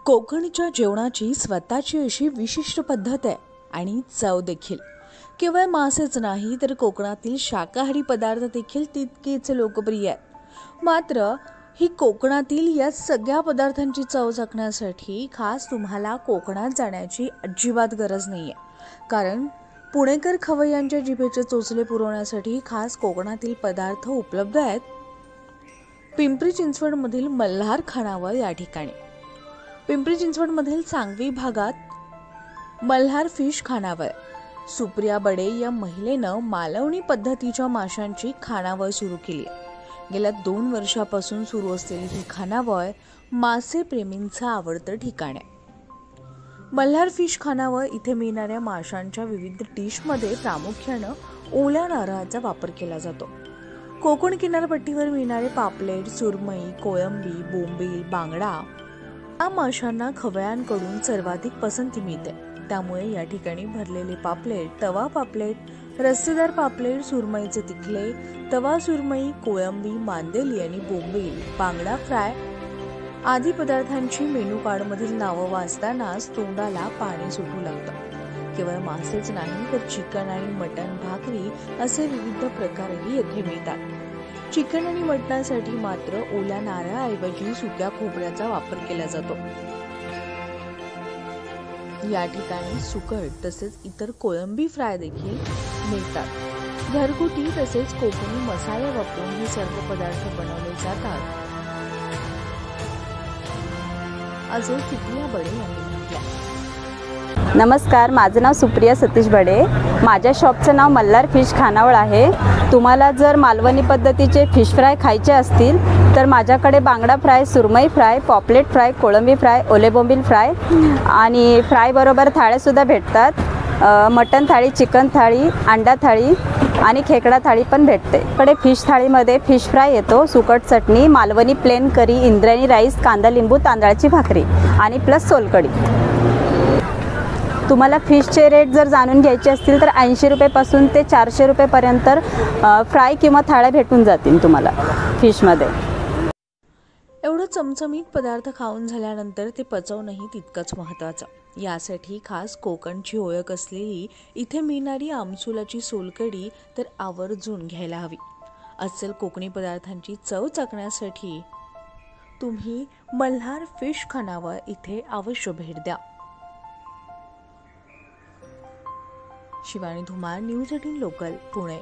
कोकणच्या जेवणाची स्वतःची अशी विशिष्ट पद्धत आहे आणि चव देखील. केवळ मासेच नाही तर कोकणातील शाकाहारी पदार्थ देखील तितकेच लोकप्रिय आहेत. मात्र ही कोकणातील या सगळ्या पदार्थांची चव चाखण्यासाठी खास तुम्हाला कोकणात जाण्याची अजिबात गरज नाही आहे. कारण पुणेकर खवय्यांच्या जिभेचे चोचले पुरवण्यासाठी खास कोकणातील पदार्थ उपलब्ध आहेत. पिंपरी चिंचवडमधील मल्हार खानावळ या ठिकाणी. पिंपरी चिंचवडमधील सांगवी भागात मल्हार फिश खानावळ. सुप्रिया बडे या महिलेनं मालवणी पद्धतीच्या माशांची खानावळ सुरू केली आहे. गेल्या 2 वर्षापासून सुरू असलेली ही खानावळ मासे प्रेमींचं आवडतं ठिकाण आहे. मल्हार फिश खानावळ इथे मिळणाऱ्या माशांच्या विविध डिशमध्ये प्रामुख्यानं ओल्या नारळाचा वापर केला जातो. कोकण किनारपट्टीवर मिळणारे पापलेट, सुरमई, कोळंबी, बोंबील, बांगडा या माशांना खवय्यांकडून सर्वाधिक पसंती मिळते. त्यामुळे या ठिकाणी भरलेले पापलेट, तवा पापलेट, रस्सेदार पापलेट, सुरमईचे तिखले, तवा सुरमई, कोळंबी, मांदेली आणि बोंबील, बांगडा फ्राय आदी पदार्थांची मेनू कार्डमधील नावं वाचतानाच तोंडाला पाणी सुटू लागतं. केवळ मासेच नाही तर चिकन आणि मटण, भाकरी असे विविध प्रकारही येथे मिळतात. चिकन आणि मटणासाठी मात्र ओल्या नारळाऐवजी सुक्या खोबऱ्याचा वापर केला जातो. या ठिकाणी सुकट तसेच इतर कोळंबी फ्राय देखील मिळतात. घरगुती तसेच कोकणी मसाले वापरून हे सर्व पदार्थ बनवले जातात, असे सुप्रिया बडे यांनी म्हटलं. नमस्कार, माझं नाव सुप्रिया सतीश बडे. माझ्या शॉपचं नाव मल्हार फिश खानावळ आहे. तुम्हाला जर मालवणी पद्धतीचे फिश फ्राय खायचे असतील तर माझ्याकडे बांगडा फ्राय, सुरमई फ्राय, पॉपलेट फ्राय, कोळंबी फ्राय, ओले बोंबील फ्राय आणि फ्रायबरोबर थाळ्यासुद्धा भेटतात. मटण थाळी, चिकन थाळी, अंडा थाळी आणि खेकडा थाळी पण भेटते. इकडे फिश थाळीमध्ये फिश फ्राय येतो, सुकट चटणी, मालवणी प्लेन करी, इंद्रायणी राईस, कांदा लिंबू, तांदळाची भाकरी आणि प्लस सोलकढी. तुम्हाला फिशचे रेट जर जाणून घ्यायचे असतील तर 80 रुपयेपासून ते 400 रुपयेपर्यंत फ्राय किंवा थाळ्या भेटून जातील तुम्हाला फिशमध्ये. एवढं चमचमीत पदार्थ खाऊन झाल्यानंतर ते पचवणंही तितकंच महत्त्वाचं. यासाठी खास कोकणची ओळख असलेली इथे मिळणारी आमसुलाची सोलकढी तर आवर्जून घ्यायला हवी. अस्सल कोकणी पदार्थांची चव चाखण्यासाठी तुम्ही मल्हार फिश खानावळ इथे अवश्य भेट द्या. Shivani Dhumal, news 18 local, Pune.